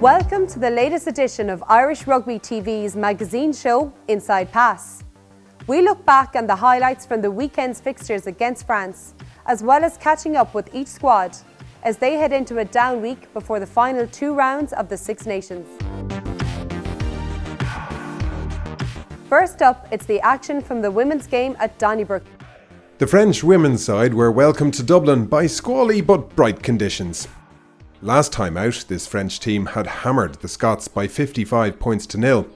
Welcome to the latest edition of Irish Rugby TV's magazine show, Inside Pass. We look back on the highlights from the weekend's fixtures against France, as well as catching up with each squad as they head into a down week before the final 2 rounds of the Six Nations. First up, it's the action from the women's game at Donnybrook. The French women's side were welcomed to Dublin by squally but bright conditions. Last time out, this French team had hammered the Scots by 55 points to 0,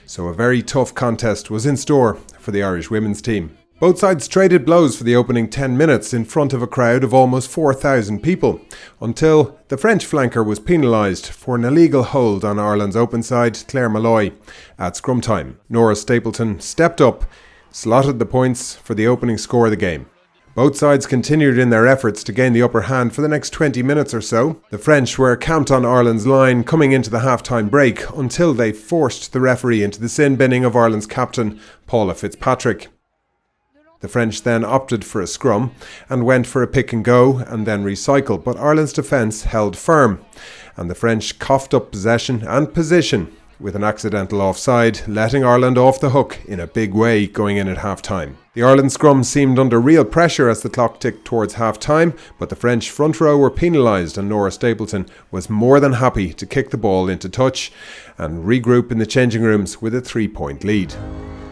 so a very tough contest was in store for the Irish women's team. Both sides traded blows for the opening 10 minutes in front of a crowd of almost 4,000 people, until the French flanker was penalised for an illegal hold on Ireland's open side, Claire Malloy, at scrum time. Nora Stapleton stepped up, slotted the points for the opening score of the game. Both sides continued in their efforts to gain the upper hand for the next 20 minutes or so. The French were camped on Ireland's line coming into the half-time break until they forced the referee into the sin binning of Ireland's captain, Paula Fitzpatrick. The French then opted for a scrum and went for a pick and go and then recycle, but Ireland's defence held firm and the French coughed up possession and position with an accidental offside, letting Ireland off the hook in a big way going in at half-time. The Ireland scrum seemed under real pressure as the clock ticked towards half-time, but the French front row were penalised and Nora Stapleton was more than happy to kick the ball into touch and regroup in the changing rooms with a 3-point lead.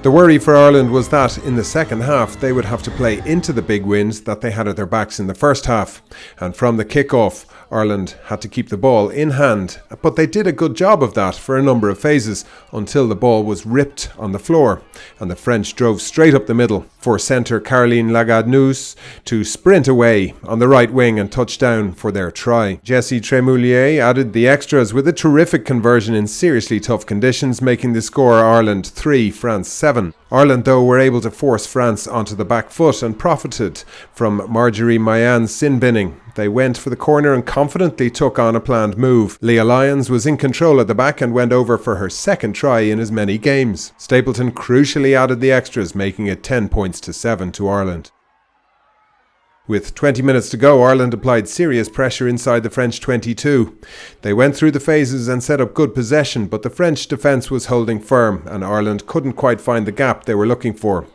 The worry for Ireland was that in the second half they would have to play into the big wins that they had at their backs in the first half, and from the kick-off Ireland had to keep the ball in hand, but they did a good job of that for a number of phases until the ball was ripped on the floor and the French drove straight up the middle for centre Caroline Lagarde-Neus to sprint away on the right wing and touch down for their try. Jessie Tremoulier added the extras with a terrific conversion in seriously tough conditions, making the score Ireland 3, France 7. Ireland, though, were able to force France onto the back foot and profited from Marjorie Mayan's sin binning. They went for the corner and confidently took on a planned move. Leah Lyons was in control at the back and went over for her second try in as many games. Stapleton crucially added the extras, making it 10 points to 7 to Ireland. With 20 minutes to go, Ireland applied serious pressure inside the French 22. They went through the phases and set up good possession, but the French defence was holding firm and Ireland couldn't quite find the gap they were looking for.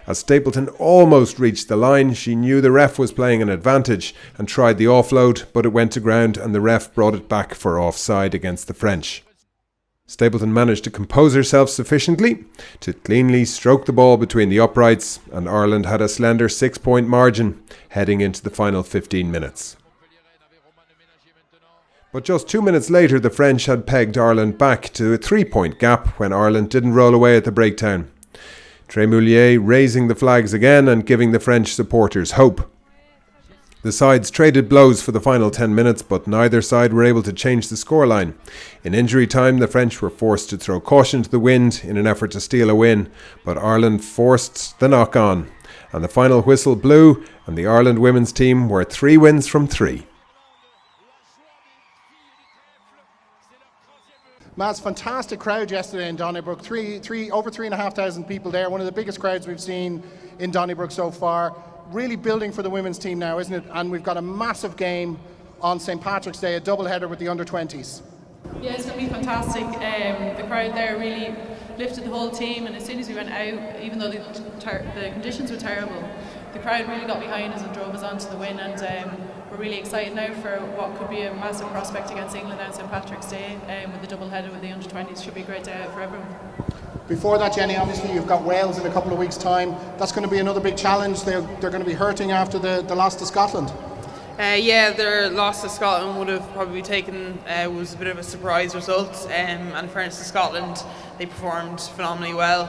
As Stapleton almost reached the line, she knew the ref was playing an advantage and tried the offload, but it went to ground and the ref brought it back for offside against the French. Stapleton managed to compose herself sufficiently to cleanly stroke the ball between the uprights, and Ireland had a slender 6-point margin heading into the final 15 minutes. But just 2 minutes later, the French had pegged Ireland back to a 3-point gap when Ireland didn't roll away at the breakdown. Tremoulier raising the flags again and giving the French supporters hope. The sides traded blows for the final 10 minutes, but neither side were able to change the scoreline. In injury time, the French were forced to throw caution to the wind in an effort to steal a win, but Ireland forced the knock-on, and the final whistle blew, and the Ireland women's team were 3 wins from 3. Matt's fantastic crowd yesterday in Donnybrook. Over 3,500 people there. One of the biggest crowds we've seen in Donnybrook so far. Really building for the women's team now, isn't it? And we've got a massive game on St. Patrick's Day, a doubleheader with the under-20s. Yeah, it's going to be fantastic. The crowd there really lifted the whole team, and as soon as we went out, even though the conditions were terrible, the crowd really got behind us and drove us on to the win, and we're really excited now for what could be a massive prospect against England on St. Patrick's Day with the doubleheader with the under-20s. Should be a great day out for everyone. Before that, Jenny, obviously you've got Wales in a couple of weeks' time. That's going to be another big challenge. They're going to be hurting after the loss to Scotland. Yeah, their loss to Scotland would have probably taken was a bit of a surprise result. And for instance, Scotland, they performed phenomenally well.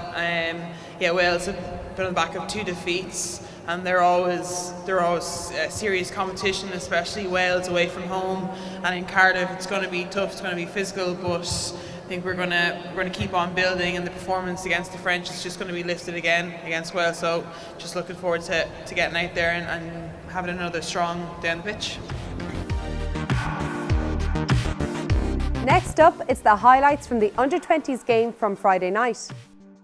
Yeah, Wales have been on the back of 2 defeats, and they're always a serious competition, especially Wales away from home. And in Cardiff, it's going to be tough. It's going to be physical, but I think we're going to keep on building, and the performance against the French is just going to be lifted again against Wales. So just looking forward to getting out there and having another strong day on the pitch. Next up, it's the highlights from the under-20s game from Friday night.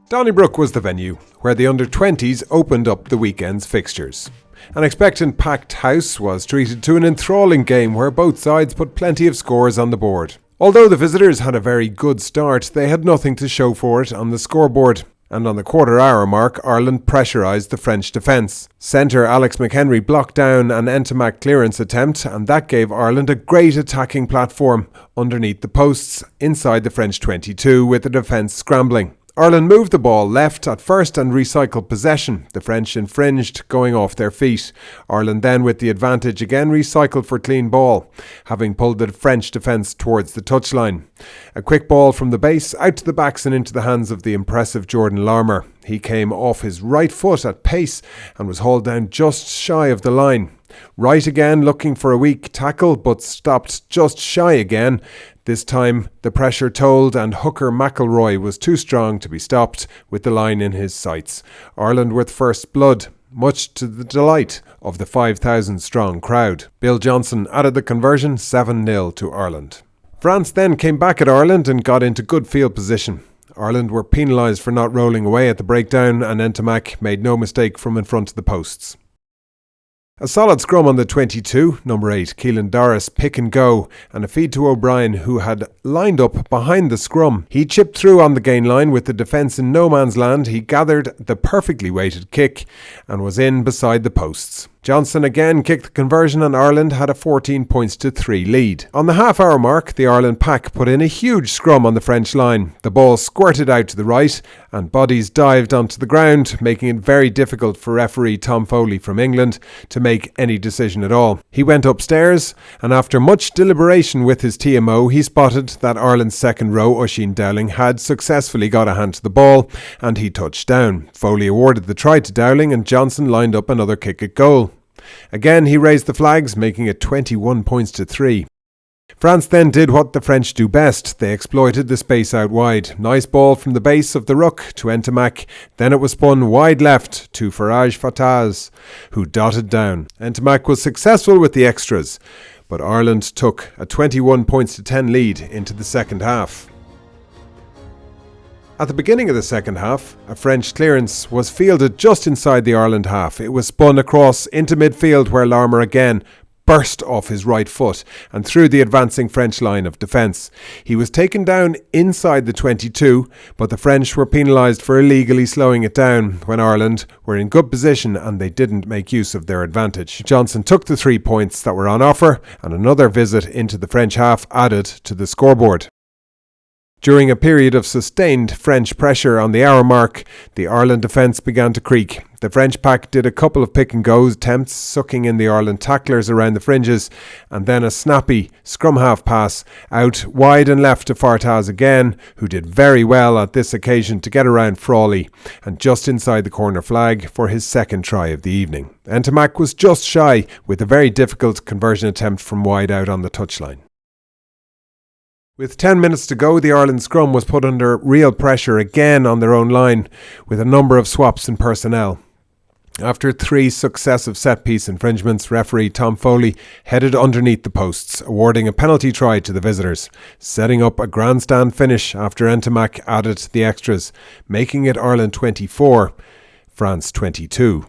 Donnybrook was the venue where the under-20s opened up the weekend's fixtures. An expectant packed house was treated to an enthralling game where both sides put plenty of scores on the board. Although the visitors had a very good start, they had nothing to show for it on the scoreboard. And on the quarter-hour mark, Ireland pressurised the French defence. Centre Alex McHenry blocked down an Ntamack clearance attempt, and that gave Ireland a great attacking platform underneath the posts inside the French 22 with the defence scrambling. Ireland moved the ball left at first and recycled possession. The French infringed, going off their feet. Ireland then, with the advantage, again recycled for clean ball, having pulled the French defence towards the touchline. A quick ball from the base, out to the backs and into the hands of the impressive Jordan Larmour. He came off his right foot at pace and was hauled down just shy of the line. Right again, looking for a weak tackle, but stopped just shy again. This time the pressure told and hooker McElroy was too strong to be stopped with the line in his sights. Ireland with first blood, much to the delight of the 5,000 strong crowd. Bill Johnson added the conversion, 7-0 to Ireland. France then came back at Ireland and got into good field position. Ireland were penalised for not rolling away at the breakdown, and Ntamack made no mistake from in front of the posts. A solid scrum on the 22, number 8, Keelan Doris, pick and go, and a feed to O'Brien, who had lined up behind the scrum. He chipped through on the gain line with the defence in no man's land. He gathered the perfectly weighted kick and was in beside the posts. Johnson again kicked the conversion and Ireland had a 14-3 lead. On the half-hour mark, the Ireland pack put in a huge scrum on the French line. The ball squirted out to the right and bodies dived onto the ground, making it very difficult for referee Tom Foley from England to make any decision at all. He went upstairs and after much deliberation with his TMO, he spotted that Ireland's second row, Oisin Dowling, had successfully got a hand to the ball and he touched down. Foley awarded the try to Dowling and Johnson lined up another kick at goal. Again, he raised the flags, making it 21-3. France then did what the French do best. They exploited the space out wide. Nice ball from the base of the ruck to Ntamack. Then it was spun wide left to Faraj Fataz, who dotted down. Ntamack was successful with the extras, but Ireland took a 21-10 lead into the second half. At the beginning of the second half, a French clearance was fielded just inside the Ireland half. It was spun across into midfield where Larmour again burst off his right foot and through the advancing French line of defence. He was taken down inside the 22, but the French were penalised for illegally slowing it down when Ireland were in good position and they didn't make use of their advantage. Johnson took the 3 points that were on offer and another visit into the French half added to the scoreboard. During a period of sustained French pressure on the hour mark, the Ireland defence began to creak. The French pack did a couple of pick-and-go attempts, sucking in the Ireland tacklers around the fringes, and then a snappy scrum half pass out wide and left to Fartaz again, who did very well at this occasion to get around Frawley, and just inside the corner flag for his second try of the evening. Ntamack was just shy with a very difficult conversion attempt from wide out on the touchline. With 10 minutes to go, the Ireland scrum was put under real pressure again on their own line, with a number of swaps in personnel. After 3 successive set-piece infringements, referee Tom Foley headed underneath the posts, awarding a penalty try to the visitors, setting up a grandstand finish after Ntamack added the extras, making it Ireland 24, France 22.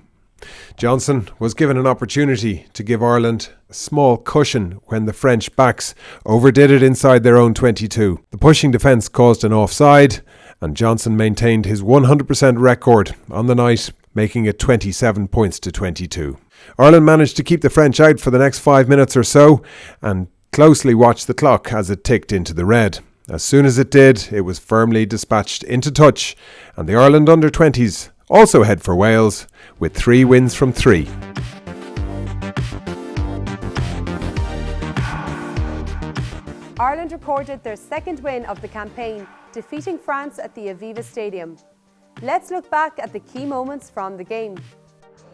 Johnson was given an opportunity to give Ireland a small cushion when the French backs overdid it inside their own 22. The pushing defence caused an offside and Johnson maintained his 100% record on the night, making it 27-22. Ireland managed to keep the French out for the next 5 minutes or so and closely watched the clock as it ticked into the red. As soon as it did, it was firmly dispatched into touch and the Ireland under-20s also head for Wales with 3 wins from 3. Ireland recorded their second win of the campaign, defeating France at the Aviva Stadium. Let's look back at the key moments from the game.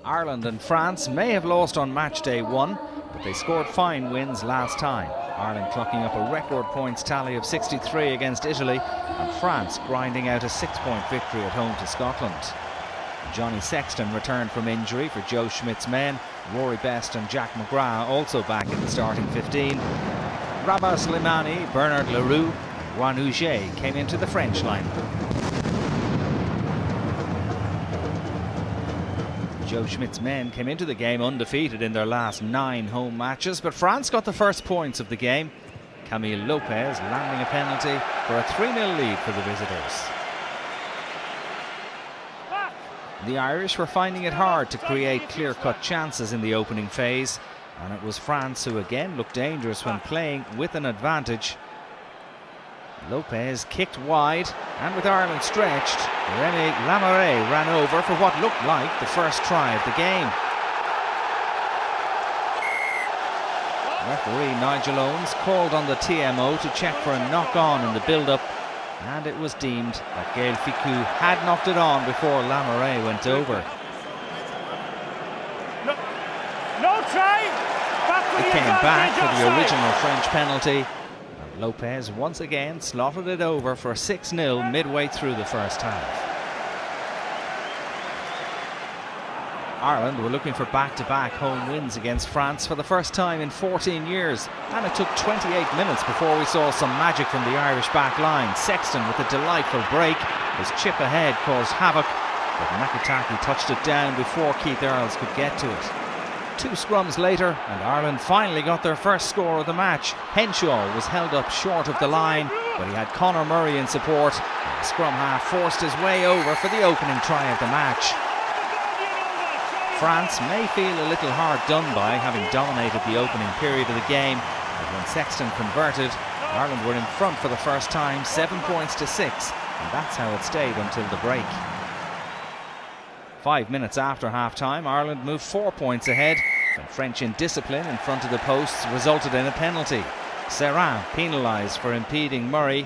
Ireland and France may have lost on match day 1, but they scored fine wins last time. Ireland clocking up a record points tally of 63 against Italy, and France grinding out a 6-point victory at home to Scotland. Johnny Sexton returned from injury for Joe Schmidt's men. Rory Best and Jack McGrath also back in the starting 15. Rabah Slimani, Bernard Leroux and Juan Huget came into the French lineup. Joe Schmidt's men came into the game undefeated in their last 9 home matches, but France got the first points of the game. Camille Lopez landing a penalty for a 3-0 lead for the visitors. The Irish were finding it hard to create clear-cut chances in the opening phase, and it was France who again looked dangerous when playing with an advantage. Lopez kicked wide, and with Ireland stretched, Reilly ran over for what looked like the first try of the game. Referee Nigel Owens called on the TMO to check for a knock-on in the build-up, and it was deemed that Gaël Ficou had knocked it on before Lamoureux went over. No try! It came back for the original French penalty, and Lopez once again slotted it over for a 6-0 midway through the first half. Ireland were looking for back-to-back home wins against France for the first time in 14 years, and it took 28 minutes before we saw some magic from the Irish back line. Sexton with a delightful break. His chip ahead caused havoc, but Makitaki touched it down before Keith Earls could get to it. 2 scrums later, and Ireland finally got their first score of the match. Henshaw was held up short of the line, but he had Conor Murray in support, and the scrum half forced his way over for the opening try of the match. France may feel a little hard done by, having dominated the opening period of the game, but when Sexton converted, Ireland were in front for the first time, 7 points to 6, and that's how it stayed until the break. 5 minutes after half-time, Ireland moved 4 points ahead, and French indiscipline in front of the posts resulted in a penalty. Serrin penalised for impeding Murray.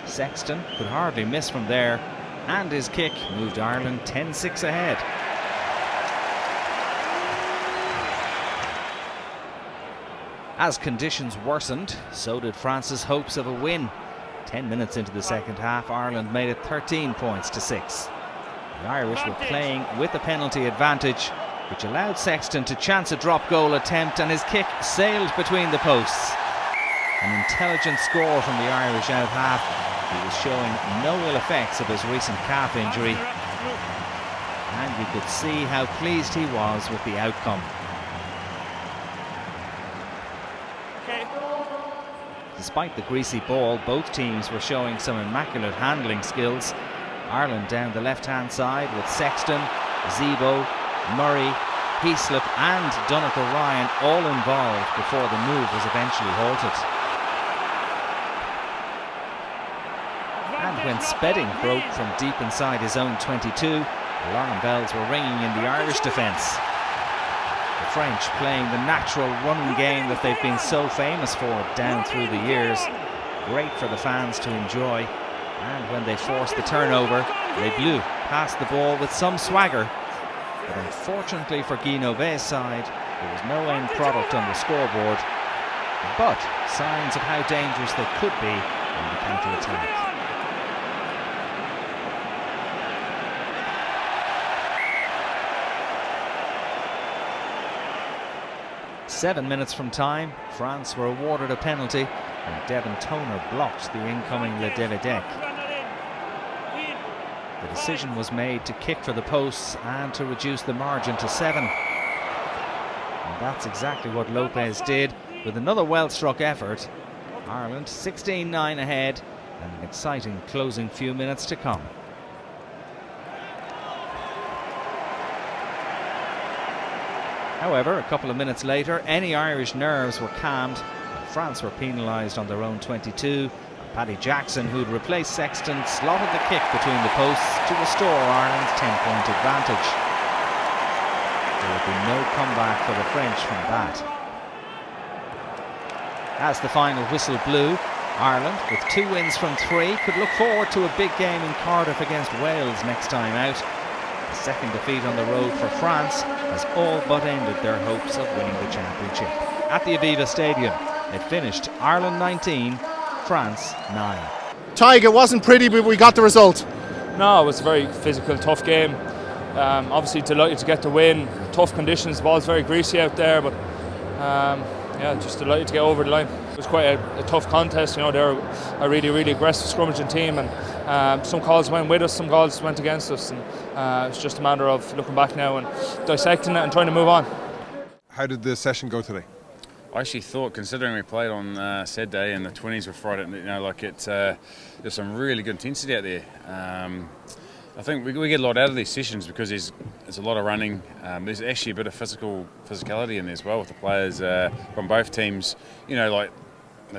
Sexton could hardly miss from there, and his kick moved Ireland 10-6 ahead. As conditions worsened, so did France's hopes of a win. 10 minutes into the second half, Ireland made it 13 points to 6. The Irish were playing with a penalty advantage, which allowed Sexton to chance a drop goal attempt, and his kick sailed between the posts. An intelligent score from the Irish out half. He was showing no ill effects of his recent calf injury, and you could see how pleased he was with the outcome. Despite the greasy ball, both teams were showing some immaculate handling skills. Ireland down the left-hand side with Sexton, Zebo, Murray, Heaslip and Donegal Ryan all involved before the move was eventually halted. And when Spedding broke from deep inside his own 22, alarm bells were ringing in the Irish defence. The French playing the natural running game that they've been so famous for down through the years. Great for the fans to enjoy. And when they forced the turnover, Les Bleus passed the ball with some swagger. But unfortunately for Guy Novet's side, there was no end product on the scoreboard. But signs of how dangerous they could be in the counter-attack. Seven minutes from time, France were awarded a penalty, and Devon Toner blocked the incoming Le Devedec. The decision was made to kick for the posts and to reduce the margin to 7. And that's exactly what Lopez did with another well-struck effort. Ireland 16-9 ahead, and an exciting closing few minutes to come. However, a couple of minutes later, any Irish nerves were calmed, and France were penalised on their own 22. Paddy Jackson, who'd replaced Sexton, slotted the kick between the posts to restore Ireland's 10-point advantage. There would be no comeback for the French from that. As the final whistle blew, Ireland, with 2 wins from 3, could look forward to a big game in Cardiff against Wales next time out. The second defeat on the road for France has all but ended their hopes of winning the championship. At the Aviva Stadium, it finished Ireland 19, France 9. Tadhg, it wasn't pretty, but we got the result. No, it was a very physical, tough game. Obviously delighted to get the win. Tough conditions, the ball's very greasy out there, but yeah, just delighted to get over the line. It was quite a tough contest. You know, they're a really, really aggressive scrummaging team, and some calls went with us, some calls went against us, and it's just a matter of looking back now and dissecting it and trying to move on. How did the session go today? I actually thought, considering we played on Saturday and the 20s were Friday, there's some really good intensity out there. I think we get a lot out of these sessions because there's a lot of running. There's actually a bit of physicality in there as well with the players from both teams. They're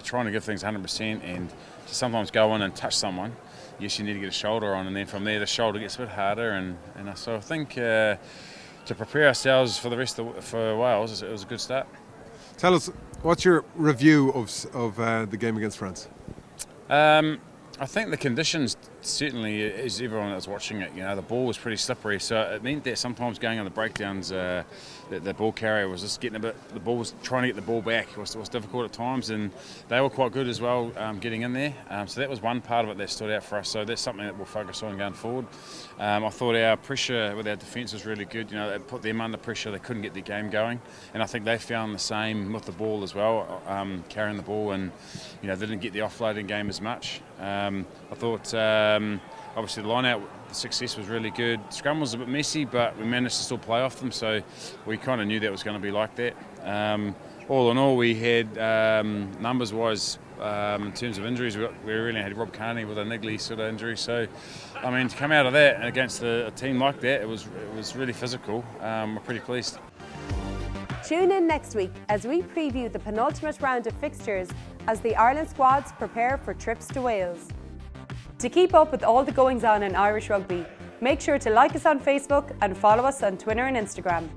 trying to give things 100%, and to sometimes go in and touch someone, yes, you need to get a shoulder on, and then from there the shoulder gets a bit harder. And so I think to prepare ourselves for the rest for Wales, it was a good start. Tell us, what's your review of the game against France? I think the conditions, certainly, as everyone that was watching it, the ball was pretty slippery, so it meant that sometimes going on the breakdowns, the ball carrier was just getting the ball was trying to get the ball back. It was difficult at times, and they were quite good as well getting in there. So that was one part of it that stood out for us. So that's something that we'll focus on going forward. I thought our pressure with our defence was really good. It put them under pressure. They couldn't get the game going, and I think they found the same with the ball as well, carrying the ball, and they didn't get the offloading game as much. I thought obviously the line-out success was really good. Scrum was a bit messy, but we managed to still play off them, so we kind of knew that was going to be like that. All in all, we had numbers-wise, in terms of injuries, we really had Rob Carney with a niggly sort of injury. So, to come out of that against a team like that, it was really physical. We're pretty pleased. Tune in next week as we preview the penultimate round of fixtures as the Ireland squads prepare for trips to Wales. To keep up with all the goings on in Irish rugby, make sure to like us on Facebook and follow us on Twitter and Instagram.